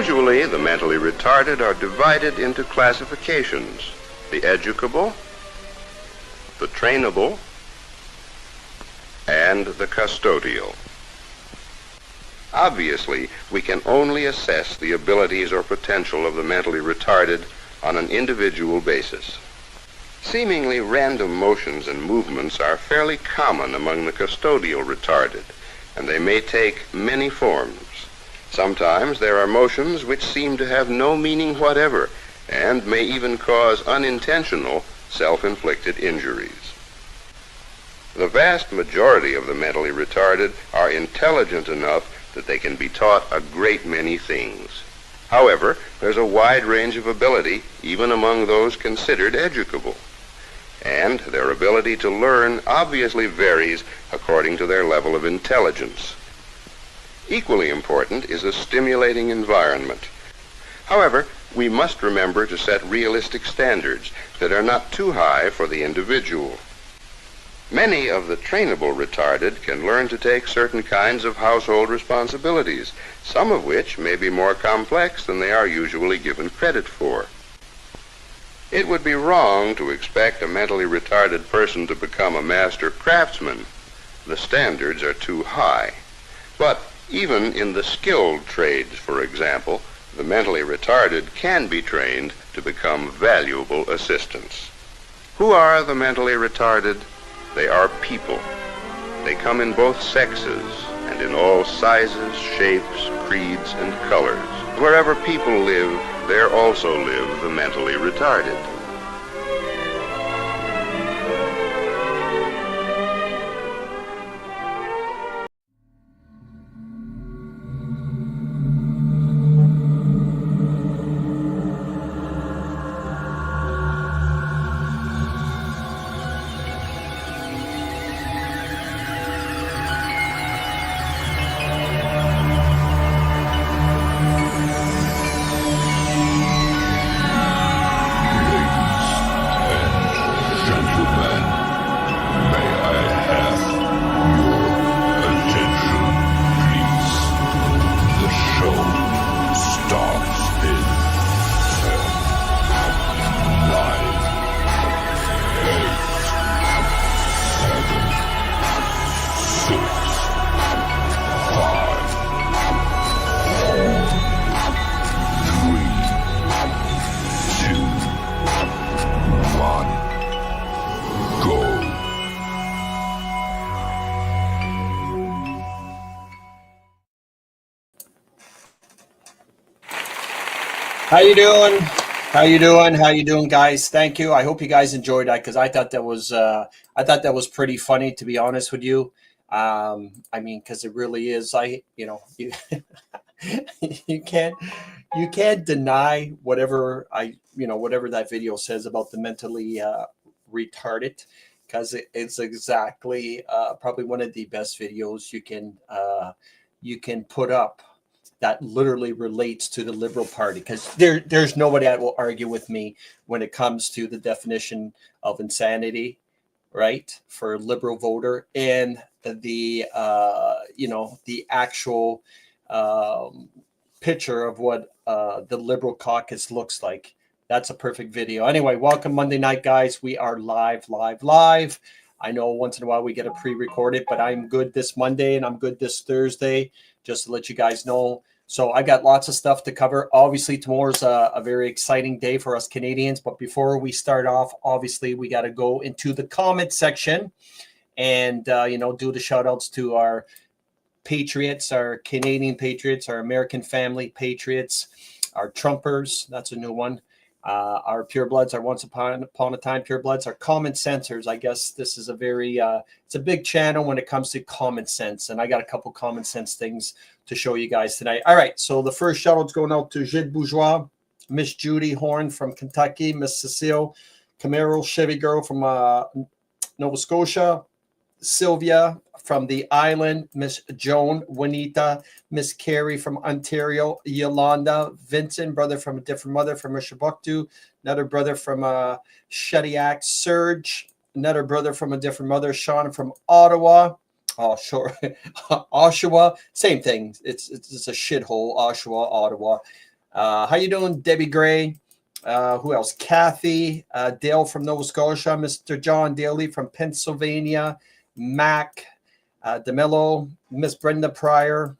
Usually, the mentally retarded are divided into classifications: the educable, the trainable, and the custodial. Obviously, we can only assess the abilities or potential of the mentally retarded on an individual basis. Seemingly random motions and movements are fairly common among the custodial retarded, and they may take many forms. Sometimes there are motions which seem to have no meaning whatever and may even cause unintentional self-inflicted injuries. The vast majority of the mentally retarded are intelligent enough that they can be taught a great many things. However, there's a wide range of ability even among those considered educable, and their ability to learn obviously varies according to their level of intelligence. Equally important is a stimulating environment. However, we must remember to set realistic standards that are not too high for the individual. Many of the trainable retarded can learn to take certain kinds of household responsibilities, some of which may be more complex than they are usually given credit for. It would be wrong to expect a mentally retarded person to become a master craftsman. The standards are too high. But even in the skilled trades, for example, the mentally retarded can be trained to become valuable assistants. Who are the mentally retarded? They are people. They come in both sexes and in all sizes, shapes, creeds, and colors. Wherever people live, there also live the mentally retarded. How you doing? How you doing? How you doing, guys? Thank you. I hope you guys enjoyed that because I thought that was pretty funny, to be honest with you. I mean, because it really is. You you can't deny whatever whatever that video says about the mentally retarded, because it's exactly probably one of the best videos you can put up that literally relates to the Liberal Party, because there's nobody that will argue with me when it comes to the definition of insanity, right, for a Liberal voter, and the the actual picture of what the Liberal caucus looks like. That's a perfect video. Anyway, welcome Monday night, guys. We are live. I know once in a while we get a pre-recorded, but I'm good this Monday and I'm good this Thursday, just to let you guys know. So I got lots of stuff to cover. Obviously, tomorrow's a very exciting day for us Canadians. But before we start off, obviously, we got to go into the comment section and, do the shout outs to our patriots, our Canadian patriots, our American family patriots, our Trumpers. That's a new one. Our purebloods, our once upon a time purebloods, our common sensors. I guess this is a very, it's a big channel when it comes to common sense. And I got a couple common sense things to show you guys tonight. All right. So the first shout out's going out to Gilles Bourgeois, Miss Judy Horn from Kentucky, Miss Cecile Camaro, Chevy Girl from Nova Scotia, Sylvia from the island, Miss Joan, Juanita, Miss Carrie from Ontario, Yolanda, Vincent, brother from a different mother from Rishabuktu, another brother from Shediac, Serge, another brother from a different mother, Sean from Ottawa. Oh, sure. Oshawa, same thing. It's a shithole, Oshawa, Ottawa. How you doing, Debbie Gray? Who else? Kathy, Dale from Nova Scotia, Mr. John Daly from Pennsylvania, Mac, DeMello, Miss Brenda Pryor,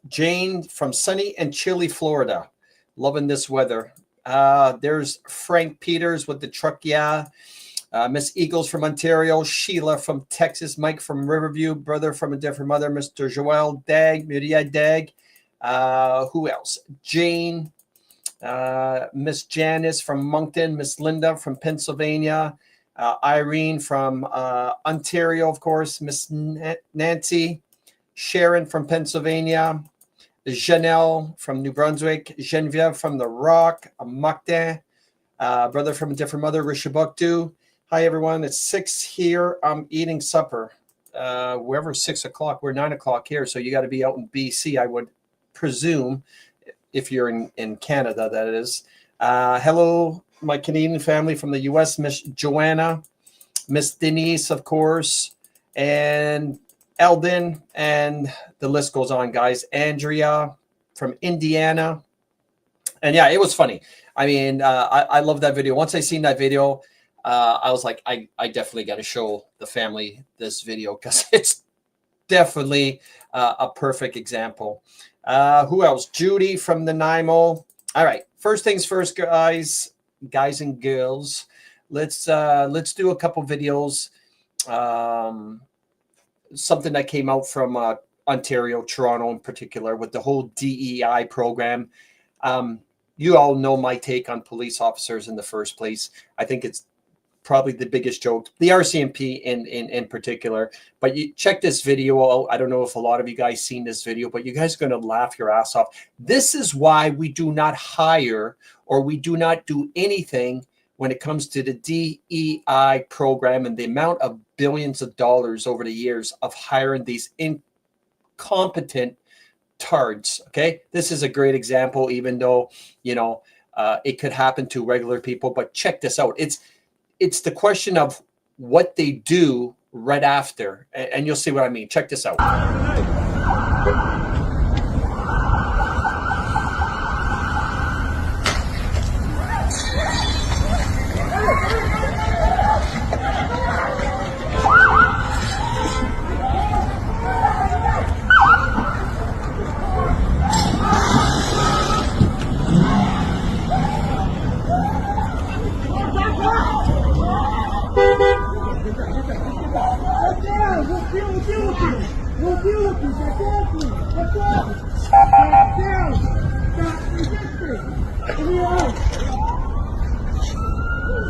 Jane from sunny and chilly Florida. Loving this weather. There's Frank Peters with the truck, yeah. Miss Eagles from Ontario, Sheila from Texas, Mike from Riverview, brother from a different mother, Mr. Joel Dag, Miriam Dag. Who else? Jane, Miss Janice from Moncton, Miss Linda from Pennsylvania, Irene from Ontario, of course, Miss Nancy, Sharon from Pennsylvania, Janelle from New Brunswick, Genevieve from the Rock, Makdeh, brother from a different mother, Rishabuktu. Hi, everyone. It's 6 here. I'm eating supper. Wherever 6 o'clock, we're 9 o'clock here. So you got to be out in BC, I would presume, if you're in Canada, that is. Hello, my Canadian family from the U.S., Miss Joanna, Miss Denise, of course, and Eldon, and the list goes on, guys. Andrea from Indiana. And yeah, it was funny. I mean, I love that video. Once I seen that video, I was like, I definitely got to show the family this video because it's definitely a perfect example. Who else? Judy from the Nanaimo. All right. First things first, guys and girls. Let's do a couple videos. Something that came out from Ontario, Toronto in particular, with the whole DEI program. You all know my take on police officers in the first place. I think it's probably the biggest joke, the RCMP in particular. But you check this video out. I don't know if a lot of you guys seen this video, but you guys are going to laugh your ass off. This is why we do not hire or we do not do anything when it comes to the DEI program and the amount of billions of dollars over the years of hiring these incompetent tards. Okay, this is a great example, even though, you know, it could happen to regular people. But check this out. It's the question of what they do right after, and you'll see what I mean. Check this out.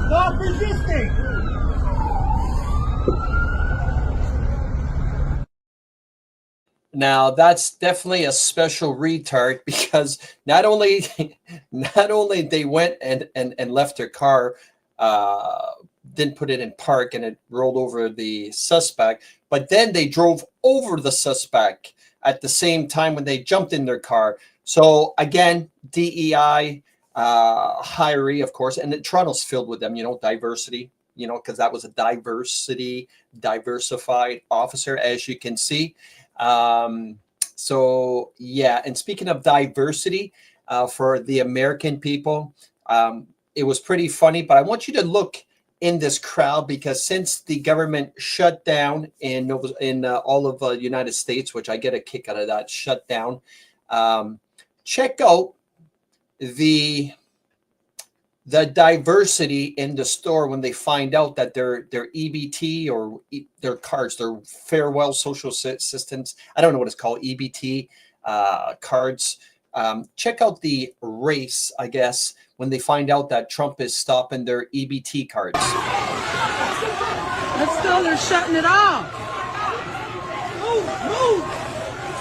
Stop resisting! Now that's definitely a special retard because not only they went and left their car, didn't put it in park and it rolled over the suspect, but then they drove over the suspect at the same time when they jumped in their car. So again, DEI, hiree, of course, and Toronto's filled with them, you know, diversity, you know, because that was a diversified officer, as you can see. So yeah, and speaking of diversity, for the American people, it was pretty funny, but I want you to look in this crowd because since the government shut down in all of the United States, which I get a kick out of that, shut down, check out the diversity in the store when they find out that their EBT or their cards, their farewell social assistance, I don't know what it's called, EBT cards. Check out the race, I guess, when they find out that Trump is stopping their EBT cards. Let's go, they're shutting it off. Move!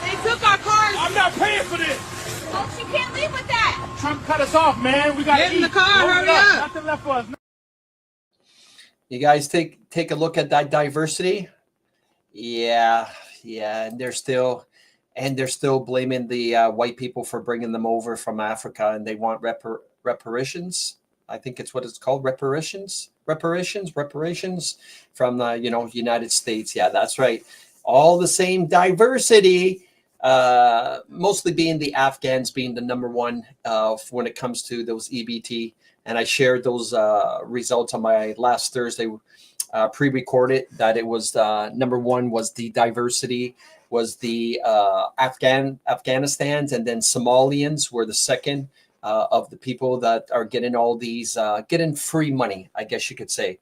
They took our cars. I'm not paying for this. Folks, you can't leave with that. Trump cut us off, man. We got to Get in the car, hurry up. Nothing left for us. You guys take a look at that diversity. Yeah, and they're still blaming the white people for bringing them over from Africa, and they want reparations. I think it's what it's called, reparations from the United States. Yeah, that's right. All the same diversity. mostly being the Afghans being the number one when it comes to those EBT. And I shared those results on my last Thursday pre-recorded that it was number one was the diversity, was the Afghanistans, and then Somalians were the second of the people that are getting all these getting free money, I guess you could say.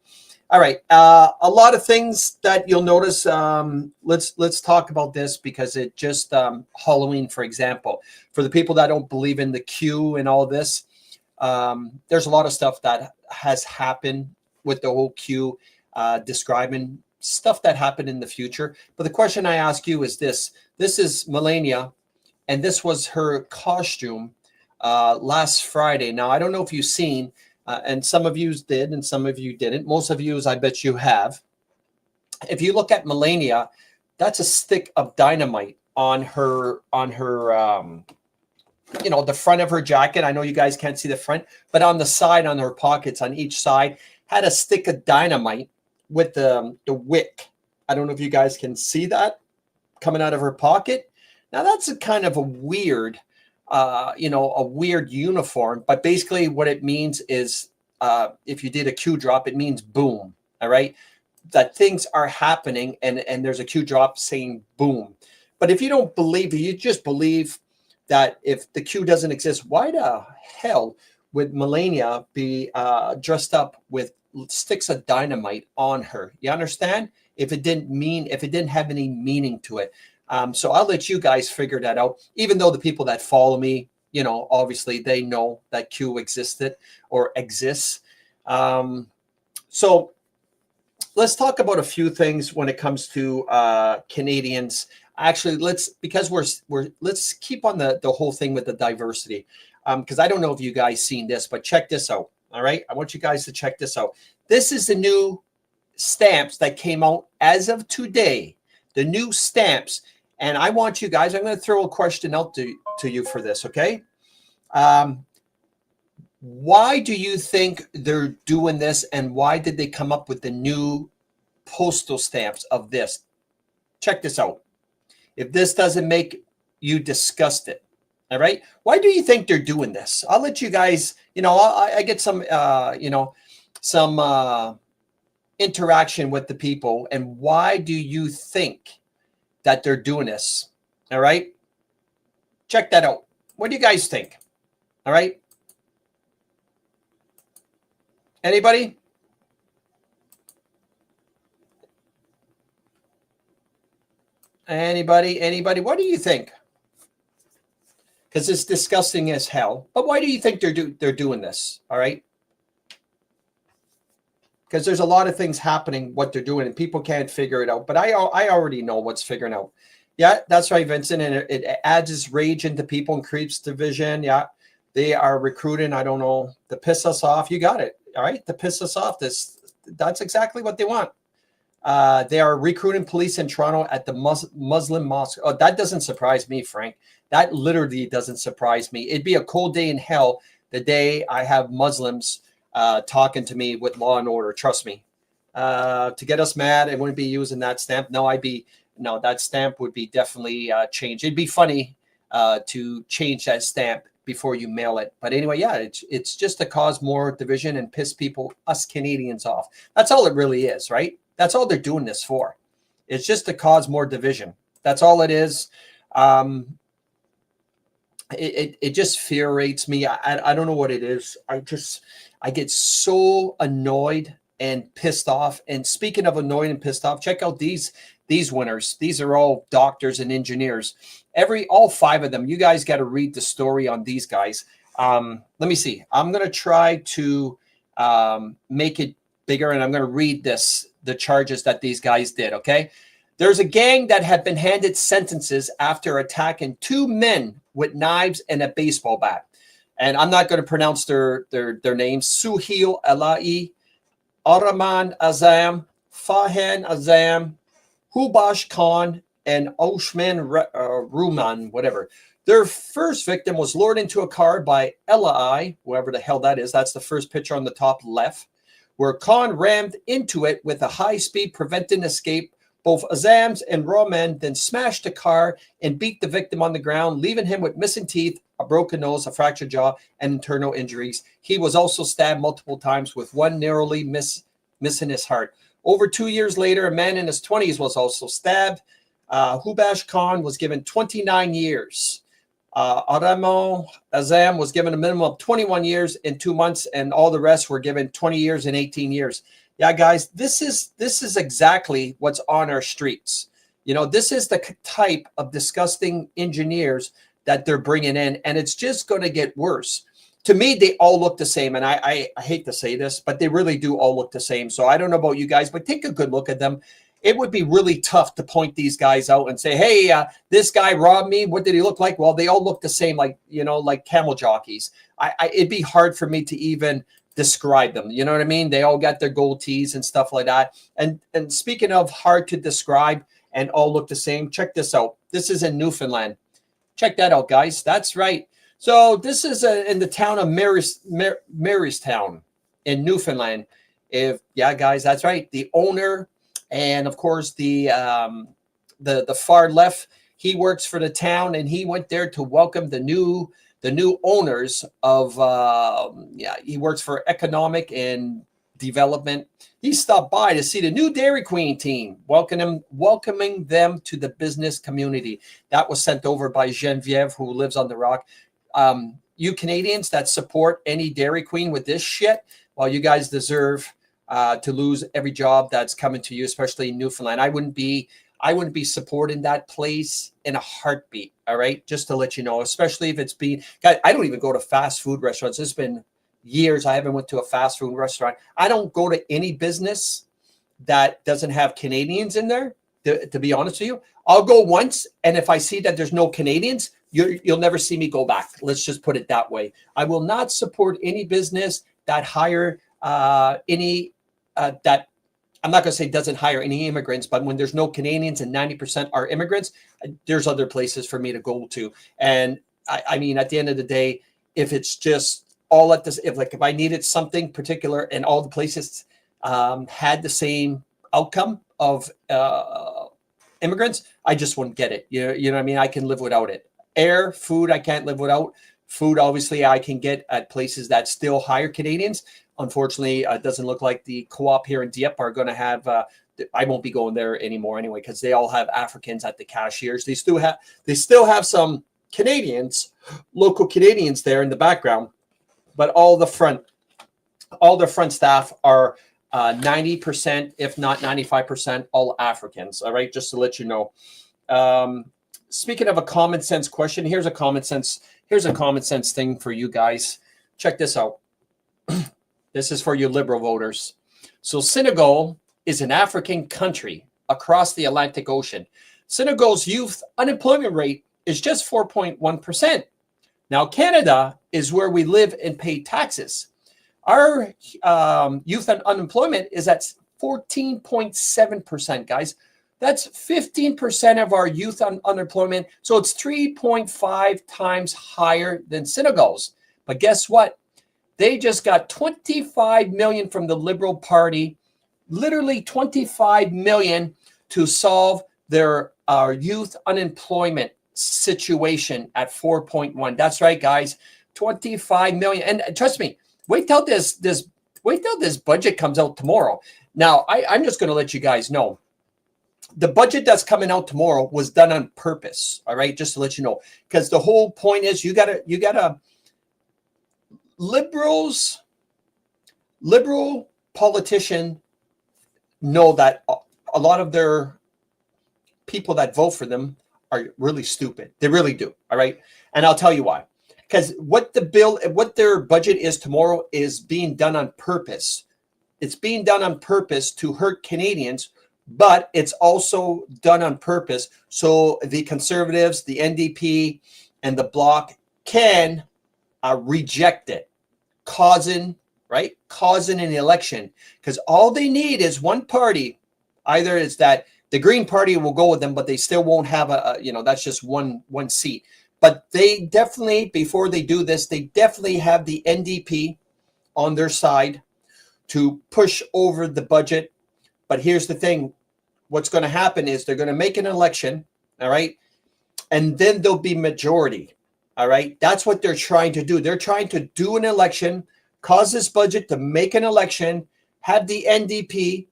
All right, a lot of things that you'll notice. Let's talk about this because it just Halloween, for example, for the people that don't believe in the Q and all this. There's a lot of stuff that has happened with the whole Q, describing stuff that happened in the future. But the question I ask you is this. This is Melania, and this was her costume last Friday. Now, I don't know if you've seen, and some of you did and some of you didn't. Most of you, I bet you have. If you look at Melania, that's a stick of dynamite on her you know, the front of her jacket. I know you guys can't see the front, but on the side, on her pockets, on each side, had a stick of dynamite with the wick. I don't know if you guys can see that coming out of her pocket. Now that's a kind of a weird, you know, a weird uniform, but basically what it means is if you did a Q drop, it means boom. All right. That things are happening and there's a Q drop saying boom. But if you don't believe it, you just believe that if the Q doesn't exist, why the hell would Melania be dressed up with sticks of dynamite on her? You understand? If it didn't have any meaning to it. So I'll let you guys figure that out. Even though the people that follow me, you know, obviously they know that Q existed or exists. So let's talk about a few things when it comes to Canadians. Actually, let's keep on the whole thing with the diversity, because I don't know if you guys seen this, but check this out. All right, I want you guys to check this out. This is the new stamps that came out as of today. The new stamps, and I want you guys. I'm going to throw a question out to you for this. Okay, why do you think they're doing this, and why did they come up with the new postal stamps of this? Check this out. If this doesn't make you disgusted, all right, why do you think they're doing this? I'll let you guys, you know, I get some, you know, some interaction with the people. And why do you think that they're doing this? All right, check that out. What do you guys think? All right, anybody? Anybody? What do you think? Because it's disgusting as hell. But why do you think they're doing this? All right. Because there's a lot of things happening, what they're doing, and people can't figure it out. But I already know what's figuring out. Yeah, that's right, Vincent. And it adds its rage into people and creeps division. Yeah, they are recruiting. I don't know, to piss us off. You got it. All right, to piss us off. That's exactly what they want. They are recruiting police in Toronto at the Muslim mosque. Oh, that doesn't surprise me, Frank. That literally doesn't surprise me. It'd be a cold day in hell the day I have Muslims talking to me with law and order. Trust me. To get us mad, I wouldn't be using that stamp. No, that stamp would be definitely changed. It'd be funny to change that stamp before you mail it. But anyway, yeah, it's just to cause more division and piss people, us Canadians, off. That's all it really is, right? That's all they're doing this for. It's just to cause more division. That's all it is. It just infuriates me. I don't know what it is. I get so annoyed and pissed off. And speaking of annoyed and pissed off, check out these winners. These are all doctors and engineers. All five of them. You guys got to read the story on these guys. Let me see. I'm going to try to make it bigger, and I'm going to read the charges that these guys did. Okay. There's a gang that had been handed sentences after attacking two men with knives and a baseball bat. And I'm not going to pronounce their names. Suhail Elahi, Araman Azam, Fahan Azam, Hubash Khan, and Oshman Ruman, whatever. Their first victim was lured into a car by Elahi, whoever the hell that is. That's the first picture on the top left, where Khan rammed into it with a high speed, preventing escape, Both Azams and raw men then smashed the car and beat the victim on the ground, leaving him with missing teeth, a broken nose, a fractured jaw, and internal injuries. He was also stabbed multiple times, with one narrowly missing his heart. Over 2 years later, a man in his 20s was also stabbed. Hubash Khan was given 29 years. Aramo Azam was given a minimum of 21 years and 2 months, and all the rest were given 20 years and 18 years. Yeah, guys, this is exactly what's on our streets. You know, this is the type of disgusting engineers that they're bringing in, and it's just going to get worse. To me, they all look the same, and I hate to say this, but they really do all look the same. So I don't know about you guys, but take a good look at them. It would be really tough to point these guys out and say, hey, this guy robbed me. What did he look like? Well, they all look the same, like, you know, like camel jockeys. It'd be hard for me to even describe them. You know what I mean? They all got their gold tees and stuff like that. And speaking of hard to describe and all look the same, check this out. This is in Newfoundland. Check that out, guys. That's right. So this is in the town of Marystown in Newfoundland. Yeah, guys, that's right. The owner, and of course the far left, he works for the town, and he went there to welcome the new owners of he works for economic and development. He stopped by to see the new Dairy Queen team, welcoming them to the business community. That was sent over by Genevieve, who lives on the Rock. You Canadians that support any Dairy Queen with this shit, well, you guys deserve to lose every job that's coming to you, especially in Newfoundland. I wouldn't be supporting that place in a heartbeat. All right, just to let you know, especially if it's been. Guys, I don't even go to fast food restaurants. It's been years I haven't went to a fast food restaurant. I don't go to any business that doesn't have Canadians in there. To be honest with you, I'll go once, and if I see that there's no Canadians, you'll never see me go back. Let's just put it that way. I will not support any business that hire that I'm not going to say doesn't hire any immigrants, but when there's no Canadians and 90% are immigrants, there's other places for me to go to. And I mean, at the end of the day, if it's just all at this, if I needed something particular and all the places had the same outcome of immigrants, I just wouldn't get it. You know what I mean? I can live without it. Air, food, I can't live without. Food, obviously, I can get at places that still hire Canadians. Unfortunately, it doesn't look like the co-op here in Dieppe are going to have. I won't be going there anymore anyway, because they all have Africans at the cashiers. They still have some Canadians, local Canadians there in the background, but all the front staff are 90%, if not 95%, all Africans. All right, just to let you know. Speaking of a common sense question, here's a common sense thing for you guys. Check this out. This is for you liberal voters. So Senegal is an African country across the Atlantic Ocean. Senegal's youth unemployment rate is just 4.1%. Now, Canada is where we live and pay taxes. Our youth unemployment is at 14.7%, guys. That's 15% of our youth unemployment. So it's 3.5 times higher than Senegal's. But guess what? They just got 25 million from the Liberal Party, literally 25 million to solve their youth unemployment situation at 4.1. That's right, guys, 25 million. And trust me, wait till this budget comes out tomorrow. Now, I'm just going to let you guys know. The budget that's coming out tomorrow was done on purpose. All right, just to let you know, because the whole point is you gotta liberal politicians know that a lot of their people that vote for them are really stupid. They really do. All right. And I'll tell you why. Because what their budget is tomorrow is being done on purpose. It's being done on purpose to hurt Canadians, but it's also done on purpose so the Conservatives, the NDP, and the Bloc can reject it, causing an election. Because all they need is one party. Either is that the Green Party will go with them, but they still won't have that's just one seat. But they definitely, before they do this, they definitely have the NDP on their side to push over the budget. But here's the thing. what's going to happen is they're going to make an election, all right, and then there'll be majority, all right. That's what they're trying to do. They're trying to do an election, cause this budget to make an election, have the NDP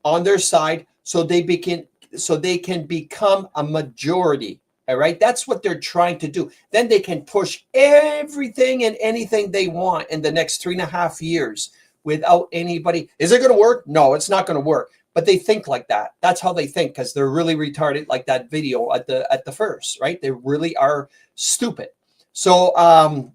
on their side, so they can become a majority. All right, that's what they're trying to do. Then they can push everything and anything they want in the next 3.5 years without anybody. Is it going to work? No, it's not going to work. But they think like that. That's how they think, because they're really retarded, like that video at the first, right? They really are stupid. So,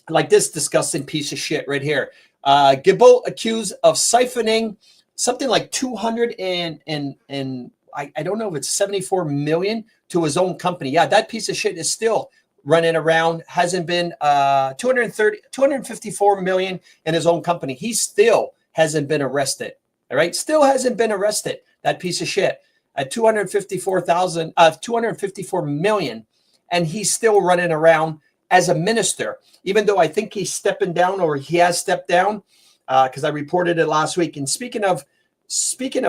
like this disgusting piece of shit right here. Gibbo accused of siphoning something like 200 and I don't know if it's 74 million to his own company. Yeah, that piece of shit is still running around, hasn't been 254 million in his own company. He still hasn't been arrested. All right, still hasn't been arrested. That piece of shit at 254 million, and he's still running around as a minister, even though I think he's stepping down, or he has stepped down, because I reported it last week. And speaking of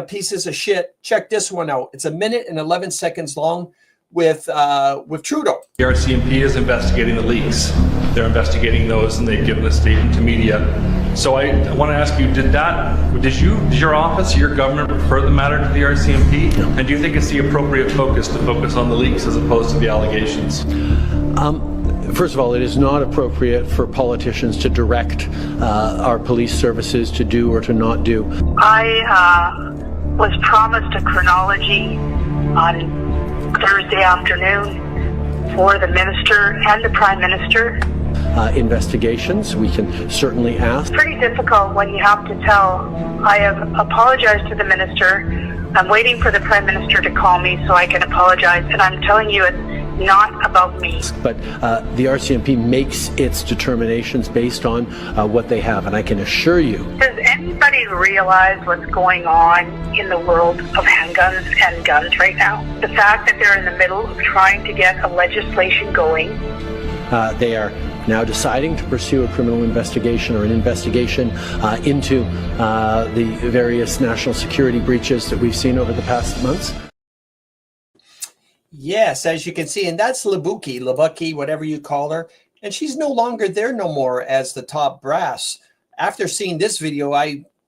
pieces of shit, check this one out. It's 1 minute and 11 seconds long with Trudeau. The RCMP is investigating the leaks. They're investigating those, and they've given a statement to media. So I want to ask you, did your office, your government refer the matter to the RCMP? And do you think it's the appropriate focus to focus on the leaks as opposed to the allegations? First of all, it is not appropriate for politicians to direct our police services to do or to not do. I was promised a chronology on Thursday afternoon for the minister and the prime minister. Investigations, we can certainly ask. It's pretty difficult when you have to tell, I have apologized to the minister, I'm waiting for the prime minister to call me so I can apologize, and I'm telling you it's not about me. But the RCMP makes its determinations based on what they have, and I can assure you. Does anybody realize what's going on in the world of handguns and guns right now? The fact that they're in the middle of trying to get a legislation going. They are now deciding to pursue a criminal investigation or an investigation into the various national security breaches that we've seen over the past months. Yes, as you can see, and that's Labucky, whatever you call her. And she's no longer there no more as the top brass. After seeing this video,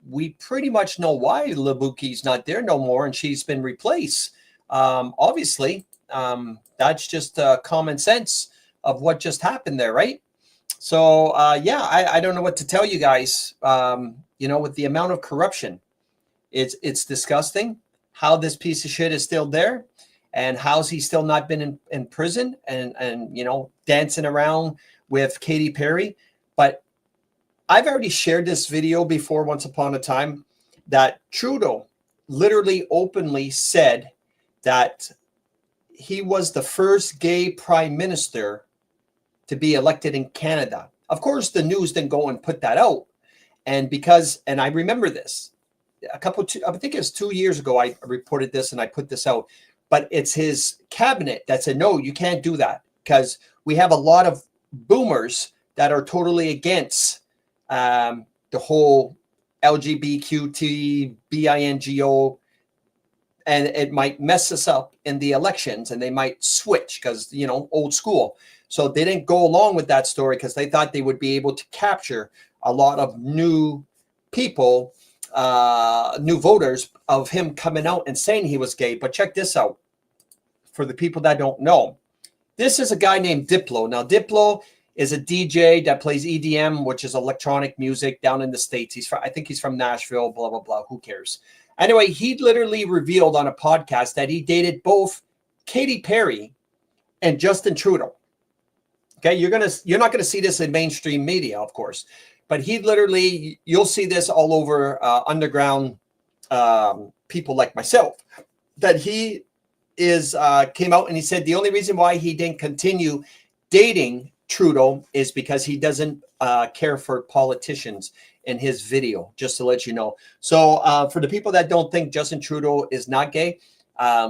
we pretty much know why Labucky's not there no more, and she's been replaced. Obviously, that's just common sense of what just happened there, right? So, yeah, I don't know what to tell you guys. With the amount of corruption, it's disgusting how this piece of shit is still there. And how's he still not been in prison and dancing around with Katy Perry? But I've already shared this video before, once upon a time, that Trudeau literally openly said that he was the first gay prime minister to be elected in Canada. Of course, the news didn't go and put that out. And I remember this, I think it was 2 years ago, I reported this and I put this out. But it's his cabinet that said, no, you can't do that, because we have a lot of boomers that are totally against the whole LGBTQT, BINGO, and it might mess us up in the elections, and they might switch because, old school. So they didn't go along with that story because they thought they would be able to capture a lot of new people, new voters, of him coming out and saying he was gay. But check this out. For the people that don't know, this is a guy named Diplo. Now, Diplo is a DJ that plays EDM, which is electronic music down in the States. I think he's from Nashville, blah, blah, blah. Who cares? Anyway, he literally revealed on a podcast that he dated both Katy Perry and Justin Trudeau. Okay, you're not gonna see this in mainstream media, of course, but you'll see this all over underground people like myself, that he came out and he said the only reason why he didn't continue dating Trudeau is because he doesn't care for politicians in his video, just to let you know. So for the people that don't think Justin Trudeau is not gay,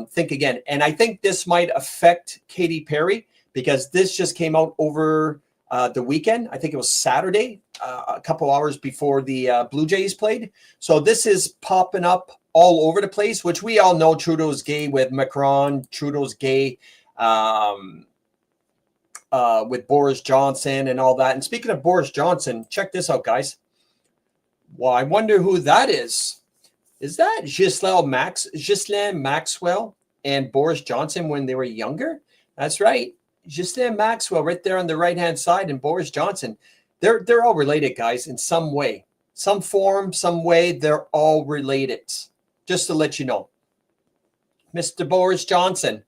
think again. And I think this might affect Katy Perry, because this just came out over the weekend. I think it was Saturday, a couple hours before the Blue Jays played. So this is popping up all over the place, which we all know Trudeau's gay with Macron, Trudeau's gay with Boris Johnson and all that. And speaking of Boris Johnson, check this out, guys. Well, I wonder who that is. Is that Ghislaine Maxwell and Boris Johnson when they were younger? That's right. Ghislaine Maxwell right there on the right-hand side and Boris Johnson. They're all related, guys, in some way. Some form, some way, they're all related. Just to let you know. Mr. Boris Johnson,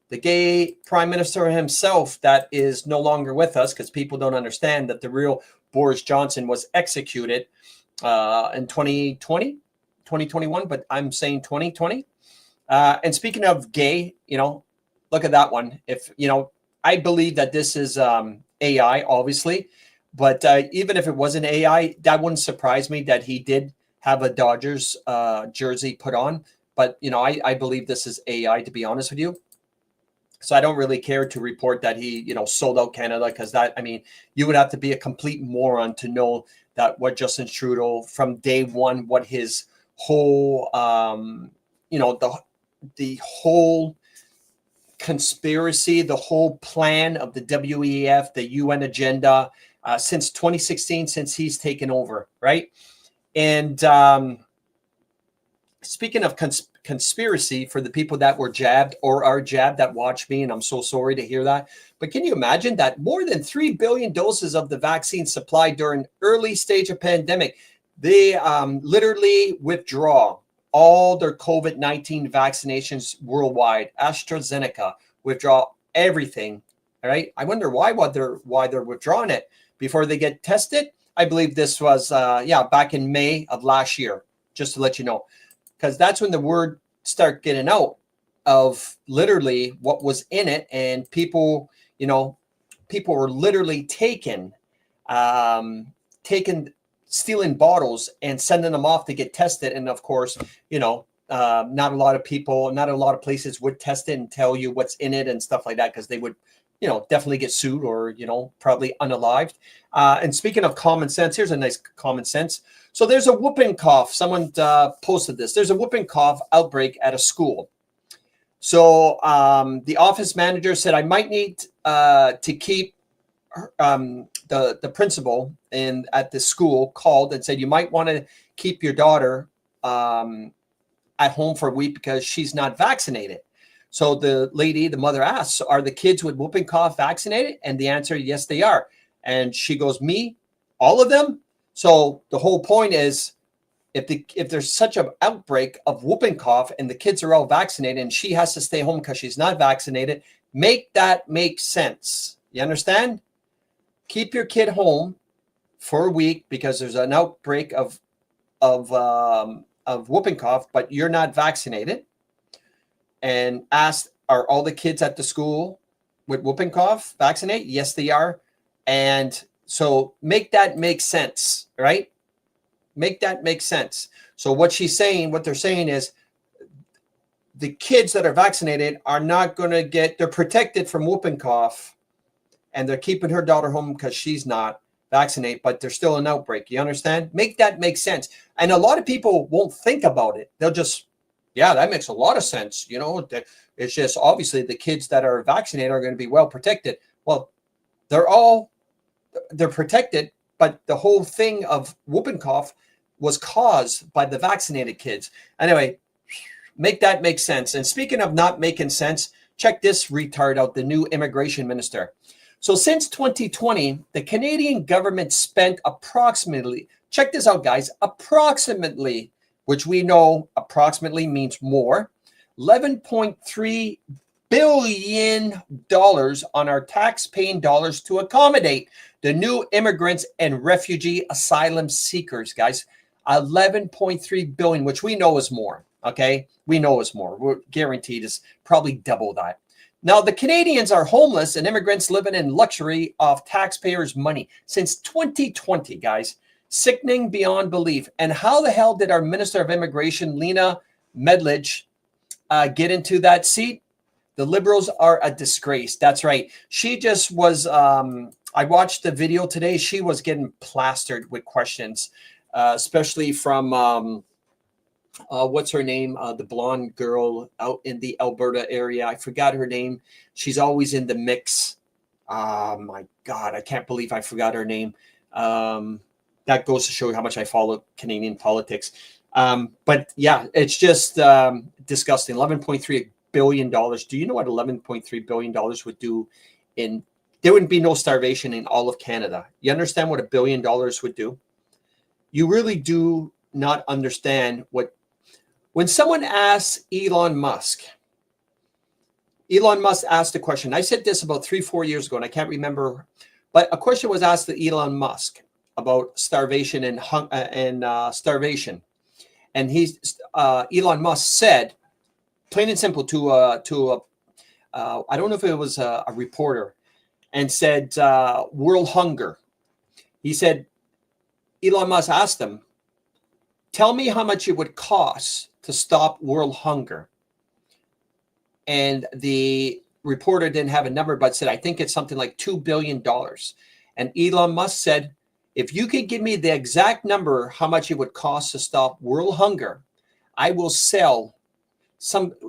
the gay prime minister himself that is no longer with us because people don't understand that the real Boris Johnson was executed in 2021, but I'm saying 2020. And speaking of gay, look at that one. If, I believe that this is AI, obviously, but even if it wasn't AI, that wouldn't surprise me that he did have a Dodgers jersey put on. But, I believe this is AI, to be honest with you. So I don't really care to report that he, sold out Canada because you would have to be a complete moron to know that what Justin Trudeau from day one, what his whole, the whole conspiracy, the whole plan of the WEF, the UN agenda since 2016, since he's taken over, right? And speaking of conspiracy, for the people that were jabbed or are jabbed that watch me, and I'm so sorry to hear that, but can you imagine that more than 3 billion doses of the vaccine supplied during early stage of pandemic, they literally withdraw all their COVID-19 vaccinations worldwide. AstraZeneca withdraw everything. All right. I wonder why they're withdrawing it before they get tested. I believe this was back in May of last year, just to let you know, because that's when the word started getting out of literally what was in it, and people were literally stealing bottles and sending them off to get tested. And of course, not a lot of places would test it and tell you what's in it and stuff like that, because they would, definitely get sued or, probably unalived. And speaking of common sense, here's a nice common sense. So there's a whooping cough. Someone posted this. There's a whooping cough outbreak at a school. So the office manager said, I might need to keep the principal at the school called and said, you might want to keep your daughter at home for a week because she's not vaccinated. So the mother asks, are the kids with whooping cough vaccinated? And the answer, yes, they are. And she goes, me, all of them? So the whole point is, if there's such an outbreak of whooping cough and the kids are all vaccinated and she has to stay home because she's not vaccinated, make that make sense. You understand? Keep your kid home for a week because there's an outbreak of whooping cough, but you're not vaccinated. And ask, are all the kids at the school with whooping cough vaccinated? Yes, they are. And so make that make sense, right? Make that make sense. So what they're saying is the kids that are vaccinated are not going to they're protected from whooping cough, and they're keeping her daughter home because she's not vaccinated, but there's still an outbreak. You understand? Make that make sense. And a lot of people won't think about it. They'll just, yeah, that makes a lot of sense. It's just obviously the kids that are vaccinated are going to be well protected. Well, they're protected, but the whole thing of whooping cough was caused by the vaccinated kids. Anyway, make that make sense. And speaking of not making sense, check this retard out, the new immigration minister. So since 2020, the Canadian government spent approximately, check this out, guys, approximately, which we know approximately means more, $11.3 billion on our tax-paying dollars to accommodate the new immigrants and refugee asylum seekers, guys. 11.3 billion, which we know is more. Okay, we know is more. We're guaranteed is probably double that. Now, the Canadians are homeless and immigrants living in luxury off taxpayers' money since 2020, guys. Sickening beyond belief. And how the hell did our Minister of Immigration, Lena Medlich, get into that seat? The Liberals are a disgrace. That's right. She just was, I watched the video today. She was getting plastered with questions, especially from what's her name? The blonde girl out in the Alberta area. I forgot her name. She's always in the mix. My God, I can't believe I forgot her name. That goes to show you how much I follow Canadian politics. But yeah, it's just disgusting. $11.3 billion. Do you know what $11.3 billion would do in, there wouldn't be no starvation in all of Canada. You understand what $1 billion would do? You really do not understand what, when someone asks Elon Musk asked a question. I said this about 3-4 years ago, and I can't remember, but a question was asked to Elon Musk about starvation and starvation. And Elon Musk said, plain and simple, to I don't know if it was a reporter, and said world hunger. He said, Elon Musk asked him, tell me how much it would cost to stop world hunger. And the reporter didn't have a number, but said, I think it's something like $2 billion. And Elon Musk said, if you could give me the exact number, how much it would cost to stop world hunger, I will sell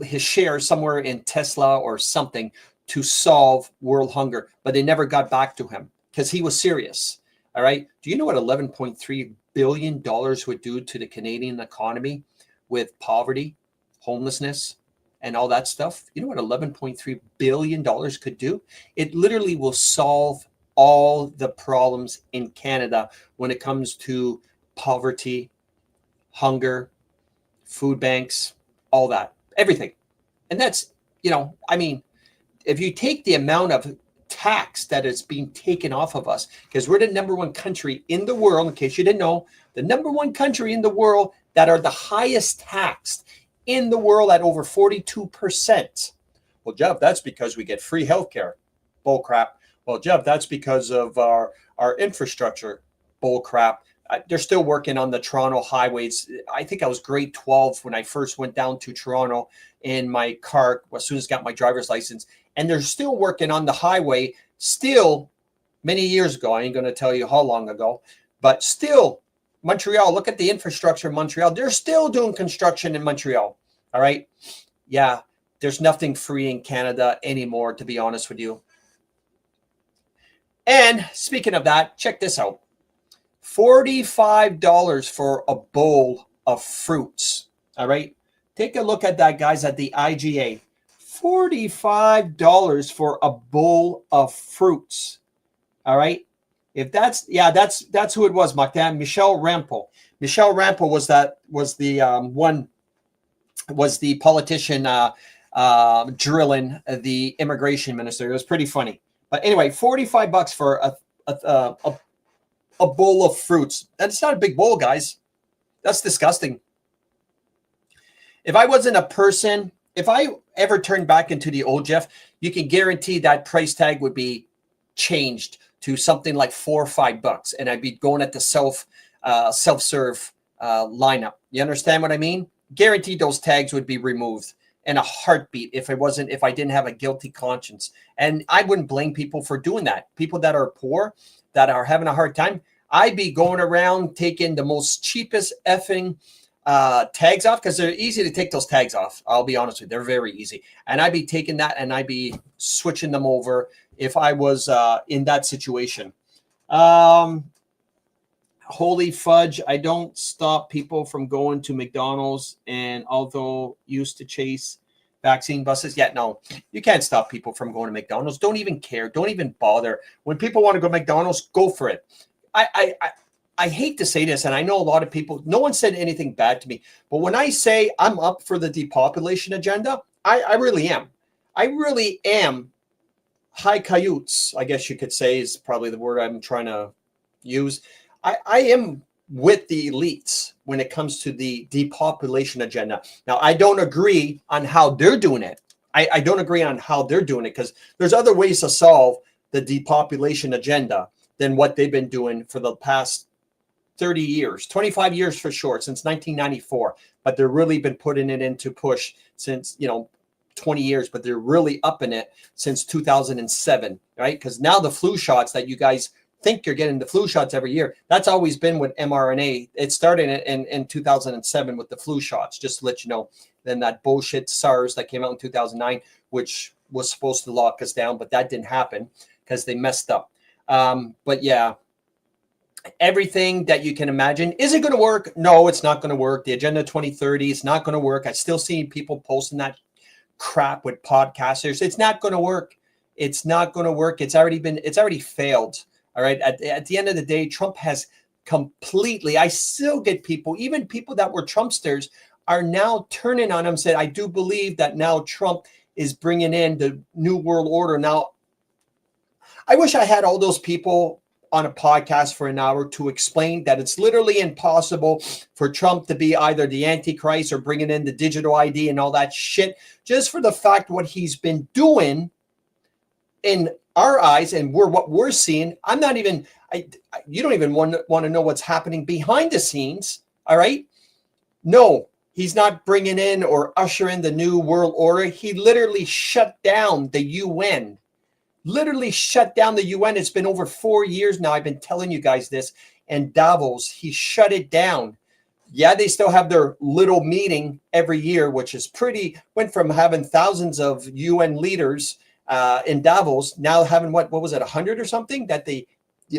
his shares somewhere in Tesla or something to solve world hunger. But they never got back to him because he was serious. All right. Do you know what $11.3 billion would do to the Canadian economy with poverty, homelessness, and all that stuff? You know what $11.3 billion could do? It literally will solve all the problems in Canada when it comes to poverty, hunger, food banks, all that, everything. And that's, I mean, if you take the amount of tax that is being taken off of us, because we're the number one country in the world, in case you didn't know, the number one country in the world that are the highest taxed in the world at over 42%. Well, Jeff, that's because we get free healthcare. Bull crap. Well, Jeff, that's because of our infrastructure. Bull crap. They're still working on the Toronto highways. I think I was grade 12 when I first went down to Toronto in my car as soon as I got my driver's license. And they're still working on the highway still many years ago. I ain't going to tell you how long ago, but still Montreal, look at the infrastructure in Montreal. They're still doing construction in Montreal. All right. Yeah. There's nothing free in Canada anymore, to be honest with you. And speaking of that, check this out. $45 for a bowl of fruits. All right. Take a look at that, guys, at the IGA. $45 for a bowl of fruits. All right. If that's who it was, Macdan. Michelle Rampo. Michelle Rampo was the politician drilling the immigration minister. It was pretty funny. But anyway, $45 for a bowl of fruits. That's not a big bowl, guys. That's disgusting. If I wasn't a person, if I ever turned back into the old Jeff, you can guarantee that price tag would be changed to something like $4 or $5, and I'd be going at the self-serve lineup. You understand what I mean? Guaranteed those tags would be removed in a heartbeat if I didn't have a guilty conscience. And I wouldn't blame people for doing that. People that are poor, that are having a hard time, I'd be going around taking the most cheapest effing tags off, because they're easy to take those tags off. I'll be honest with you. They're very easy. And I'd be taking that and I'd be switching them over if I was in that situation. Holy fudge. I don't stop people from going to McDonald's, and although used to chase vaccine buses. Yeah, no, you can't stop people from going to McDonald's. Don't even care. Don't even bother. When people want to go to McDonald's, go for it. I hate to say this, and I know a lot of people, no one said anything bad to me, but when I say I'm up for the depopulation agenda, I really am. I really am. High cayutes, I guess you could say, is probably the word I'm trying to use. I am with the elites when it comes to the depopulation agenda. Now, I don't agree on how they're doing it. I don't agree on how they're doing it, because there's other ways to solve the depopulation agenda than what they've been doing for the past 30 years, 25 years for short, since 1994. But they've really been putting it into push since, 20 years, but they're really upping it since 2007, right? Because now the flu shots that you guys think you're getting the flu shots every year. That's always been with mRNA. It started in 2007 with the flu shots, just to let you know. Then that bullshit SARS that came out in 2009, which was supposed to lock us down, but that didn't happen because they messed up. But yeah, everything that you can imagine. Is it going to work? No, it's not going to work. The Agenda 2030 is not going to work. I still see people posting that crap with podcasters. It's not going to work. It's not going to work. It's already failed. All right. At the end of the day, Trump has completely, I still get people, even people that were Trumpsters are now turning on him, said, I do believe that now Trump is bringing in the New World Order. Now, I wish I had all those people on a podcast for an hour to explain that it's literally impossible for Trump to be either the Antichrist or bringing in the digital ID and all that shit, just for the fact what he's been doing in our eyes and what we're seeing. I'm not even, you don't even want to know what's happening behind the scenes. All right. No, he's not bringing in or ushering the New World Order. He literally shut down the UN. Literally shut down the UN. It's been over 4 years now. I've been telling you guys this. And Davos, he shut it down. Yeah, they still have their little meeting every year, which is went from having thousands of UN leaders in Davos, now having what was it, 100 or something, that the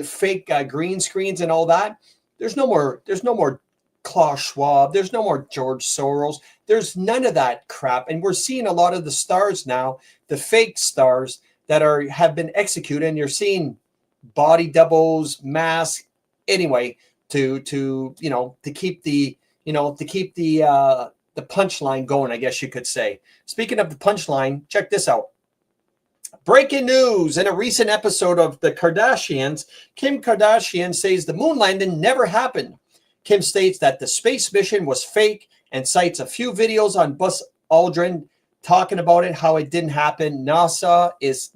fake green screens and all that. There's no more Klaus Schwab. There's no more George Soros. There's none of that crap. And we're seeing a lot of the stars now, the fake stars, that have been executed, and you're seeing body doubles, masks, anyway, to keep the punchline going, I guess you could say. Speaking of the punchline, check this out. Breaking news: in a recent episode of The Kardashians, Kim Kardashian says the moon landing never happened. Kim states that the space mission was fake and cites a few videos on Buzz Aldrin talking about it, how it didn't happen. NASA is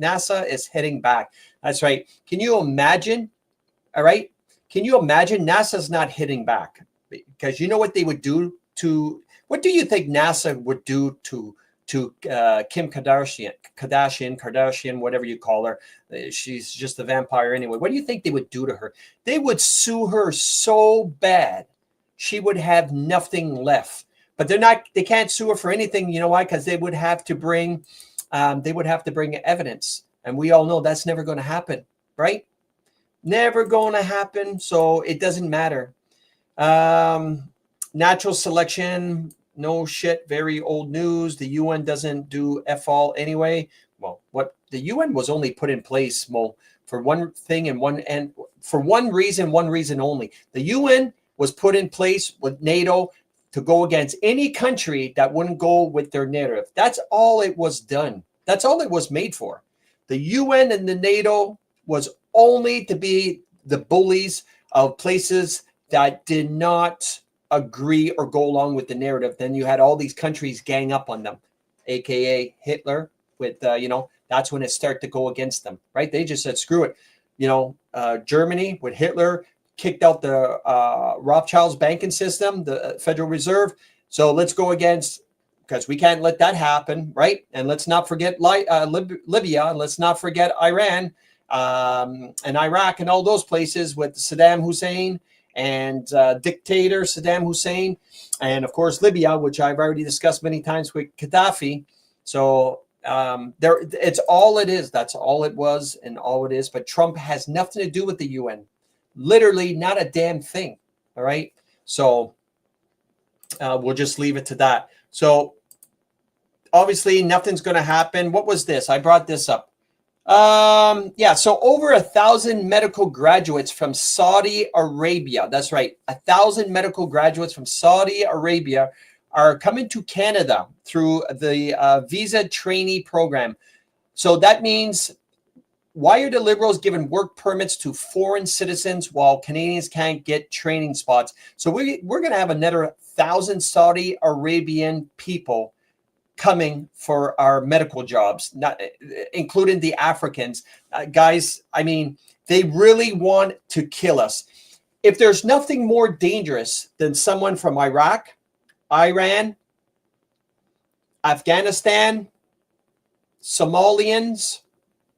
heading back. That's right. Can you imagine? All right. Can you imagine? NASA's not hitting back, because you know what they would do to, what do you think NASA would do to Kim Kardashian, whatever you call her? She's just a vampire anyway. What do you think they would do to her? They would sue her so bad, she would have nothing left. But they can't sue her for anything. You know why? Because they would have to bring evidence. And we all know that's never going to happen, right? Never going to happen. So it doesn't matter. Natural selection, no shit, very old news. The UN doesn't do F-all anyway. Well, what the UN was only put in place, Mo, for one thing and for one reason only. The UN was put in place with NATO to go against any country that wouldn't go with their narrative. That's all it was done. That's all it was made for. The UN and the NATO was only to be the bullies of places that did not agree or go along with the narrative. Then you had all these countries gang up on them, aka Hitler. With that's when it started to go against them, right? They just said, screw it. Germany with Hitler kicked out the Rothschild's banking system, the Federal Reserve. So let's go against, because we can't let that happen, right? And let's not forget Libya, and let's not forget Iran and Iraq and all those places with Saddam Hussein and dictator Saddam Hussein, and of course Libya, which I've already discussed many times with Gaddafi. So it's all it is. That's all it was and all it is. But Trump has nothing to do with the UN. Literally not a damn thing. All right. So we'll just leave it to that. So obviously nothing's going to happen. What was this? I brought this up. So over 1,000 medical graduates from Saudi Arabia. That's right. 1,000 medical graduates from Saudi Arabia are coming to Canada through the visa trainee program. So that means, why are the Liberals giving work permits to foreign citizens while Canadians can't get training spots? So we're going to have another 1,000 Saudi Arabian people coming for our medical jobs, not including the Africans. Guys, I mean, they really want to kill us. If there's nothing more dangerous than someone from Iraq, Iran, Afghanistan, Somalians,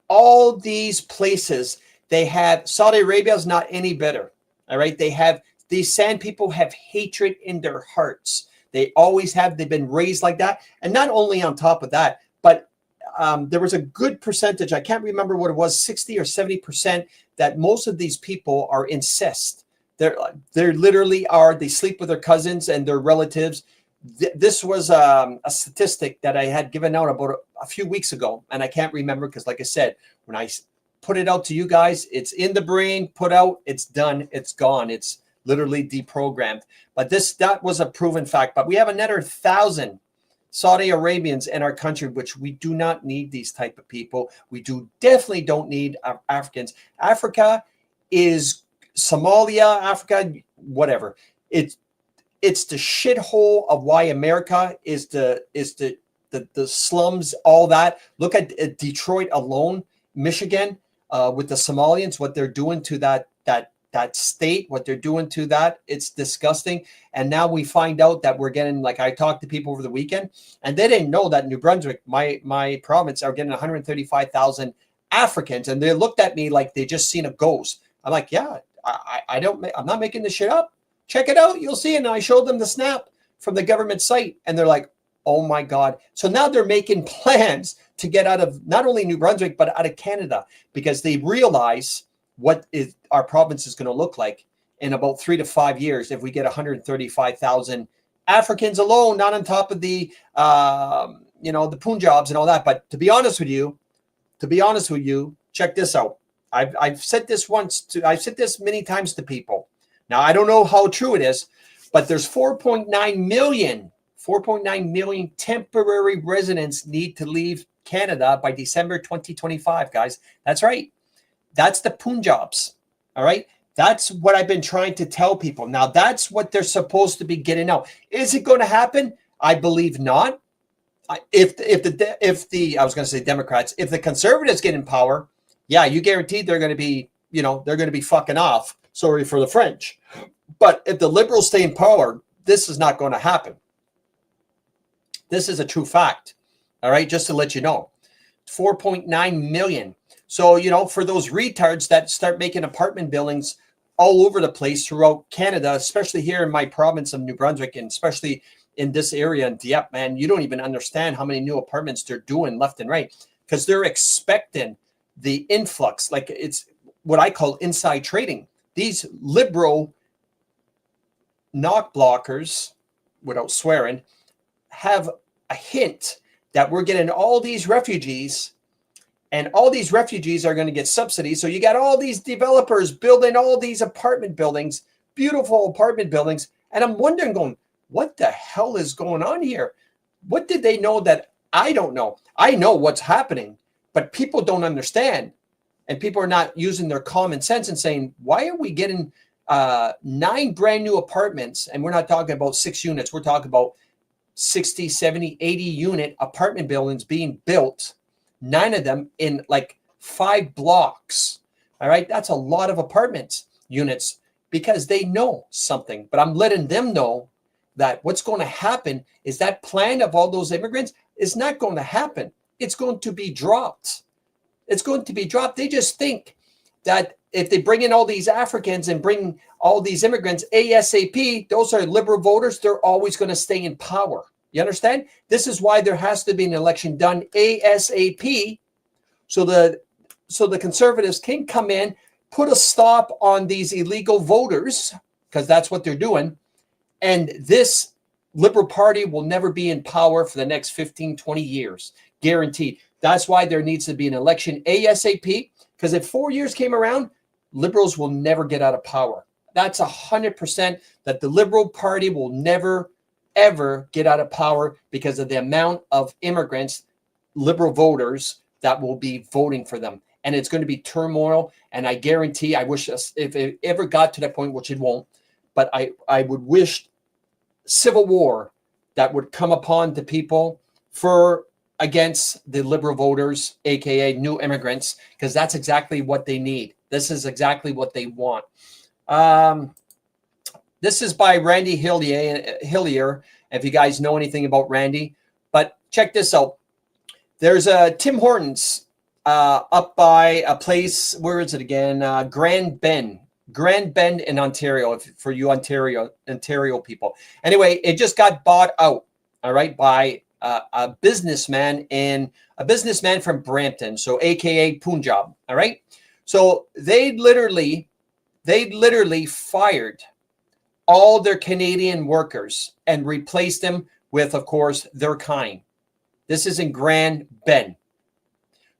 all these places Saudi Arabia is not any better. All right. These sand people have hatred in their hearts. They always have. They've been raised like that. And not only on top of that, but there was a good percentage. I can't remember what it was, 60 or 70%, that most of these people are incest. They're literally they sleep with their cousins and their relatives. This was a statistic that I had given out about a few weeks ago, and I can't remember because, like I said, when I put it out to you guys, it's in the brain, put out, it's done, it's gone, it's literally deprogrammed. But that was a proven fact. But we have another 1,000 Saudi Arabians in our country, which we do not need these type of people. We definitely don't need Africans. Africa is Somalia, Africa, whatever. It's the shithole of why America is the slums, all that. Look at Detroit alone, Michigan, with the Somalians, what they're doing to that state, what they're doing to that, it's disgusting. And now we find out that we're getting, like I talked to people over the weekend, and they didn't know that New Brunswick, my province, are getting 135,000 Africans, and they looked at me like they just seen a ghost. I'm like, yeah, I'm not making this shit up. Check it out, you'll see. And I showed them the snap from the government site, and they're like, oh my God. So now they're making plans to get out of not only New Brunswick, but out of Canada, because they realize what our province is going to look like in about 3 to 5 years if we get 135,000 Africans alone, not on top of the the Punjabs and all that. But to be honest with you, check this out. I've said this I've said this many times to people. Now I don't know how true it is, but there's 4.9 million temporary residents need to leave Canada by December 2025, guys. That's right. That's the Punjabs. All right. That's what I've been trying to tell people. Now, that's what they're supposed to be getting out. Is it going to happen? I believe not. If the I was going to say Democrats, if the conservatives get in power, yeah, you guaranteed they're going to be, they're going to be fucking off. Sorry for the French. But if the liberals stay in power, this is not going to happen. This is a true fact. All right. Just to let you know, 4.9 million. So, for those retards that start making apartment buildings all over the place throughout Canada, especially here in my province of New Brunswick, and especially in this area in Dieppe, man, you don't even understand how many new apartments they're doing left and right, because they're expecting the influx. Like, it's what I call inside trading. These liberal knock blockers, without swearing, have a hint that we're getting all these refugees. And all these refugees are going to get subsidies. So you got all these developers building all these apartment buildings, beautiful apartment buildings. And I'm wondering, what the hell is going on here? What did they know that I don't know? I know what's happening, but people don't understand. And people are not using their common sense and saying, why are we getting 9 brand new apartments? And we're not talking about 6 units. We're talking about 60, 70, 80 unit apartment buildings being built. 9 of them in like 5 blocks. All right. That's a lot of apartment units, because they know something. But I'm letting them know that what's going to happen is that plan of all those immigrants is not going to happen. It's going to be dropped. It's going to be dropped. They just think that if they bring in all these Africans and bring all these immigrants ASAP, those are liberal voters. They're always going to stay in power. You understand? This is why there has to be an election done ASAP, so the conservatives can come in, put a stop on these illegal voters, because that's what they're doing. And this Liberal Party will never be in power for the next 15, 20 years, guaranteed. That's why there needs to be an election ASAP, because if 4 years came around, liberals will never get out of power. That's 100% that the Liberal Party will never ever get out of power, because of the amount of immigrants, liberal voters, that will be voting for them. And it's going to be turmoil. And I guarantee, I wish us, if it ever got to that point, which it won't, but I would wish civil war that would come upon the people against the liberal voters, aka new immigrants, because that's exactly what they need. This is exactly what they want. This is by Randy Hillier, if you guys know anything about Randy. But check this out. There's a Tim Hortons up by a place. Where is it again? Grand Bend in Ontario. For you Ontario people. Anyway, it just got bought out. All right, by a businessman from Brampton, so AKA Punjab. All right, so they literally fired all their Canadian workers and replaced them with, of course, their kind. This is in Grand Bend.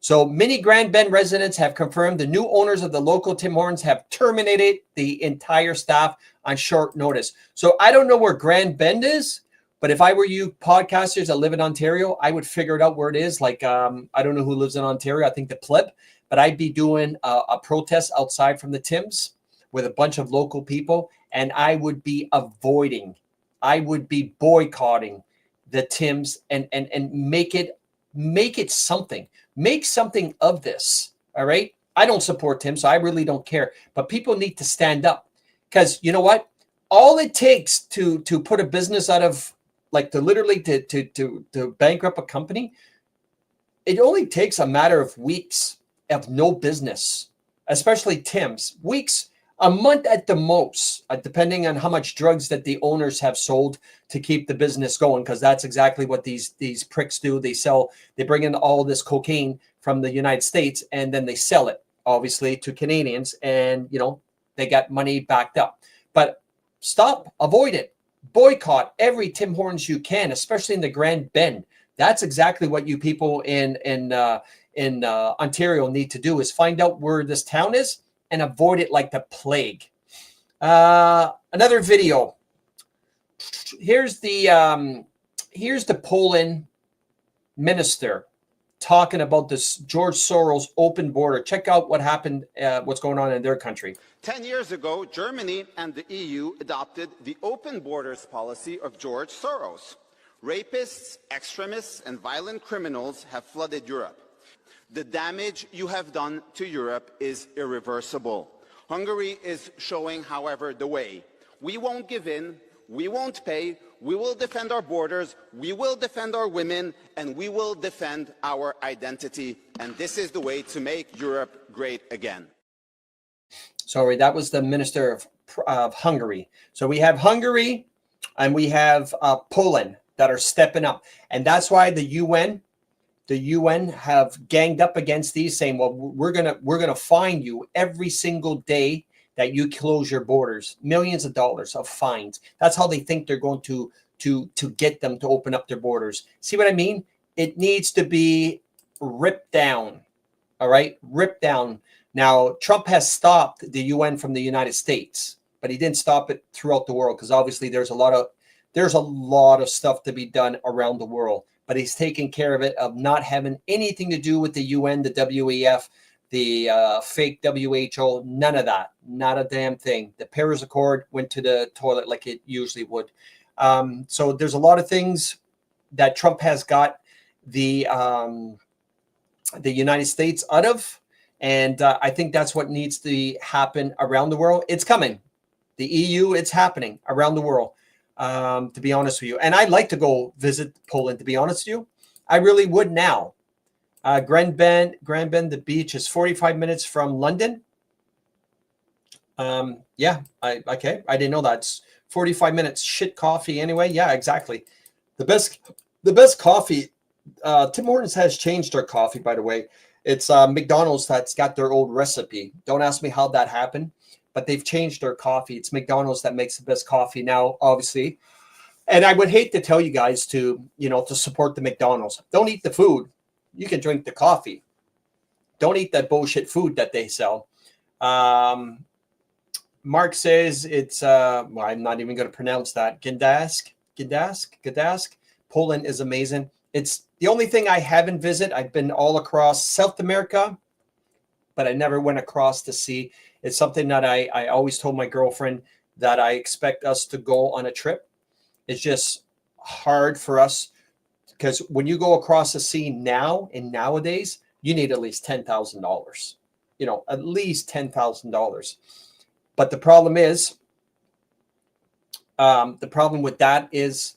So many Grand Bend residents have confirmed the new owners of the local Tim Hortons have terminated the entire staff on short notice. So I don't know where Grand Bend is, but if I were you podcasters that live in Ontario, I would figure it out where it is. Like, I don't know who lives in Ontario. I think the Pleb, but I'd be doing a protest outside from the Tims with a bunch of local people, and I would be boycotting the Tims and make it something. Make something of this. All right. I don't support Tim, so I really don't care. But people need to stand up, because you know what? All it takes to put a business out of, like, to literally to bankrupt a company, it only takes a matter of weeks of no business, especially Tim's. Weeks, a month at the most, depending on how much drugs that the owners have sold to keep the business going, because that's exactly what these pricks do. They bring in all this cocaine from the United States, and then they sell it, obviously, to Canadians, and, you know, they got money backed up. But stop, avoid it, boycott every Tim Hortons you can, especially in the Grand Bend. That's exactly what you people in Ontario need to do, is find out where this town is and avoid it like the plague. Another video. Here's the Poland minister talking about this George Soros open border. Check out what happened, what's going on in their country. 10 years ago, Germany and the EU adopted the open borders policy of George Soros. Rapists, extremists, and violent criminals have flooded Europe. The damage you have done to Europe is irreversible. Hungary is showing, however, the way. We won't give in, we won't pay, we will defend our borders, we will defend our women, and we will defend our identity. And this is the way to make Europe great again. Sorry, that was the minister of Hungary. So we have Hungary and we have Poland that are stepping up. And that's why the UN have ganged up against these, saying, well, we're gonna fine you every single day that you close your borders, millions of dollars of fines. That's how they think they're going to get them to open up their borders. See what I mean? It needs to be ripped down. All right, ripped down. Now, Trump has stopped the UN from the United States, but he didn't stop it throughout the world, because obviously there's a lot of stuff to be done around the world. But he's taking care of it, of not having anything to do with the UN, the WEF, the fake WHO, none of that. Not a damn thing. The Paris Accord went to the toilet like it usually would. So there's a lot of things that Trump has got the United States out of. And I think that's what needs to happen around the world. It's coming. The EU, it's happening around the world. To be honest with you. And I'd like to go visit Poland, to be honest with you. I really would now. Grand Bend, the beach is 45 minutes from London. Yeah, okay. I didn't know that. It's 45 minutes. Shit coffee anyway. Yeah, exactly. The best coffee. Tim Hortons has changed their coffee, by the way. It's McDonald's that's got their old recipe. Don't ask me how that happened, but they've changed their coffee. It's McDonald's that makes the best coffee now, obviously. And I would hate to tell you guys to support the McDonald's. Don't eat the food. You can drink the coffee. Don't eat that bullshit food that they sell. Mark says it's, well, I'm not even going to pronounce that. Gdańsk. Poland is amazing. It's the only thing I haven't visited. I've been all across South America, but I never went across the sea. It's something that I always told my girlfriend that I expect us to go on a trip. It's just hard for us, because when you go across the sea now and nowadays, you need at least $10,000, at least $10,000. But the problem with that is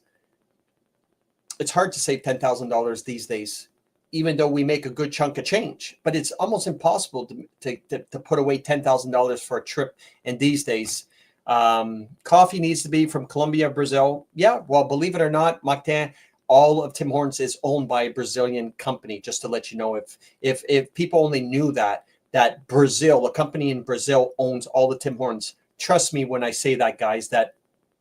it's hard to save $10,000 these days. even though we make a good chunk of change. But it's almost impossible to put away $10,000 for a trip in these days. Coffee needs to be from Colombia, Brazil. Yeah, well, believe it or not, Martin, all of Tim Hortons is owned by a Brazilian company, just to let you know. If people only knew that Brazil, a company in Brazil, owns all the Tim Hortons. Trust me when I say that, guys, that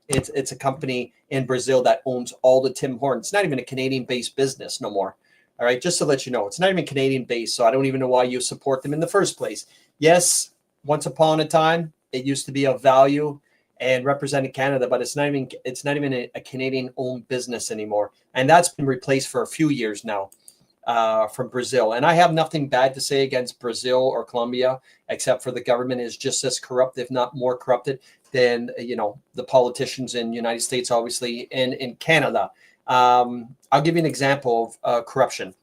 it's a company in Brazil that owns all the Tim Hortons. It's not even a Canadian-based business no more. All right, just to let you know, it's not even Canadian-based, so I don't even know why you support them in the first place. Yes, once upon a time, it used to be of value and represented Canada, but it's not even a Canadian-owned business anymore, and that's been replaced for a few years now from Brazil. And I have nothing bad to say against Brazil or Colombia, except for the government is just as corrupt, if not more corrupted, than the politicians in the United States, obviously, and in Canada. I'll give you an example of corruption.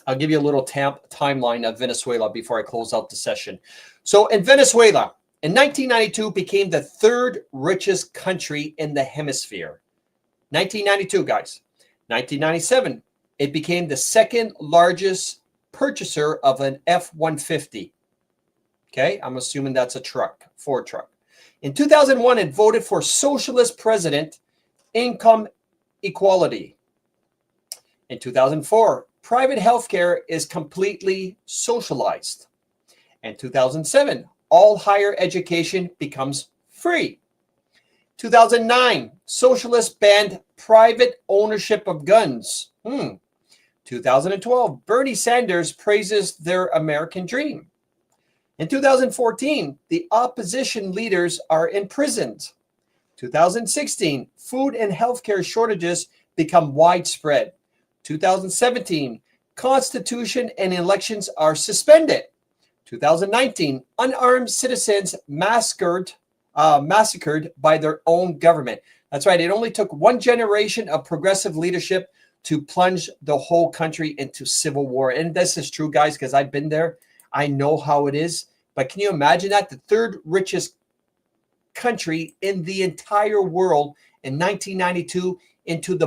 I'll give you a little timeline of Venezuela before I close out the session. So in Venezuela, in 1992, became the third richest country in the hemisphere. 1992, guys. 1997, it became the second largest purchaser of an F-150. Okay, I'm assuming that's a truck, Ford truck. In 2001, it voted for socialist president, income equality. In 2004, private healthcare is completely socialized. In 2007, all higher education becomes free. 2009, socialists banned private ownership of guns. 2012, Bernie Sanders praises their American dream. In 2014, the opposition leaders are imprisoned. 2016, food and healthcare shortages become widespread. 2017, Constitution and elections are suspended. 2019, unarmed citizens massacred by their own government. That's right. It only took one generation of progressive leadership to plunge the whole country into civil war. And this is true, guys, because I've been there. I know how it is. But can you imagine that? The third richest country in the entire world in 1992 into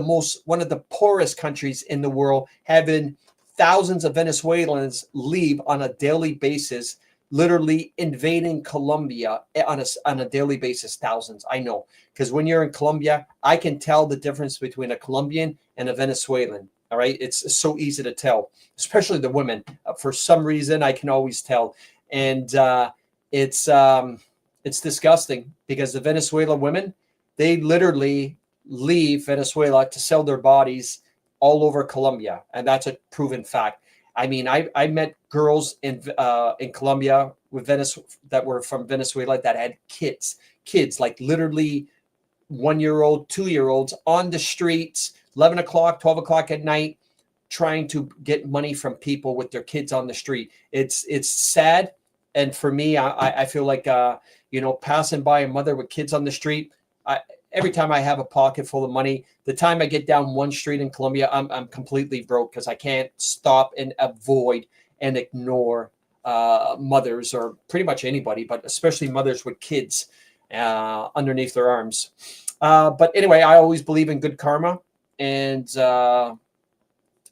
one of the poorest countries in the world, having thousands of Venezuelans leave on a daily basis, literally invading Colombia on a daily basis. Thousands, I know, because when you're in Colombia, I can tell the difference between a Colombian and a Venezuelan. All right, it's so easy to tell, especially the women. For some reason, I can always tell, and it's disgusting because the Venezuelan women, they literally leave Venezuela to sell their bodies all over Colombia, and that's a proven fact. I mean, I met girls in Colombia that were from Venezuela that had kids like literally 1-year-old, 2-year-olds on the streets, 11 o'clock, 12 o'clock at night, trying to get money from people with their kids on the street. It's sad. And for me, I feel like, passing by a mother with kids on the street, every time I have a pocket full of money, the time I get down one street in Colombia, I'm completely broke because I can't stop and avoid and ignore mothers or pretty much anybody, but especially mothers with kids underneath their arms. But anyway, I always believe in good karma, and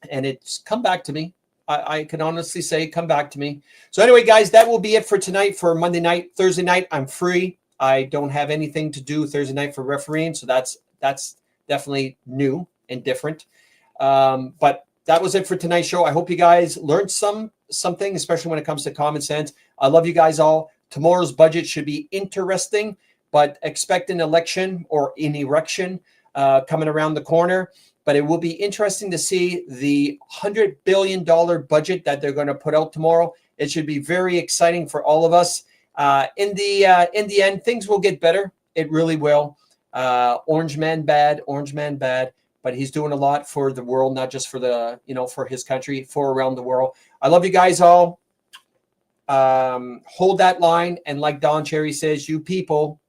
it's come back to me. I can honestly say, come back to me. So anyway, guys, that will be it for tonight. For Monday night, Thursday night, I'm free. I don't have anything to do Thursday night for refereeing, so that's definitely new and different. But that was it for tonight's show. I hope you guys learned something, especially when it comes to common sense. I love you guys all. Tomorrow's budget should be interesting, but expect an election or an erection coming around the corner. But it will be interesting to see the $100 billion budget that they're going to put out tomorrow. It should be very exciting for all of us. In the end, things will get better. It really will. Orange man bad, but he's doing a lot for the world, not just for for his country, for around the world. I love you guys all. Hold that line. And like Don Cherry says, you people,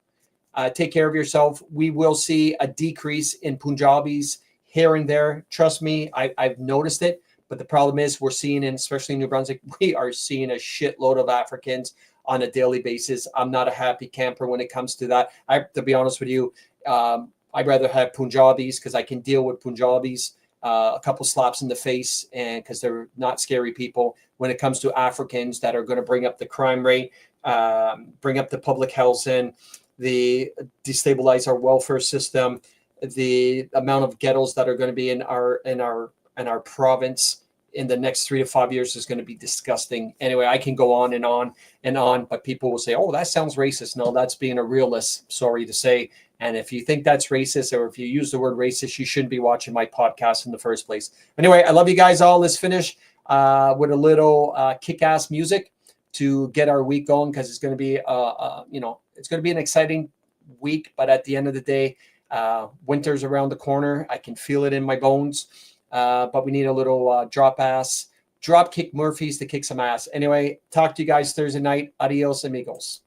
take care of yourself. We will see a decrease in Punjabis here and there. Trust me, I've noticed it. But the problem is we're seeing, especially in New Brunswick, we are seeing a shitload of Africans on a daily basis. I'm not a happy camper when it comes to that. To be honest with you, I'd rather have Punjabis because I can deal with Punjabis a couple slaps in the face, and because they're not scary people. When it comes to Africans that are going to bring up the crime rate, bring up the public health, and destabilize our welfare system, the amount of ghettos that are going to be in our province in the next 3 to 5 years is going to be disgusting. Anyway, I can go on and on and on, but people will say, "Oh, that sounds racist." No, that's being a realist. Sorry to say. And if you think that's racist, or if you use the word racist, you shouldn't be watching my podcast in the first place. Anyway, I love you guys all. Let's finish with a little kick-ass music to get our week going, because it's going to be, it's going to be an exciting week. But at the end of the day, winter's around the corner. I can feel it in my bones. But we need a little drop kick Murphys to kick some ass. Anyway, talk to you guys Thursday night. Adios, amigos.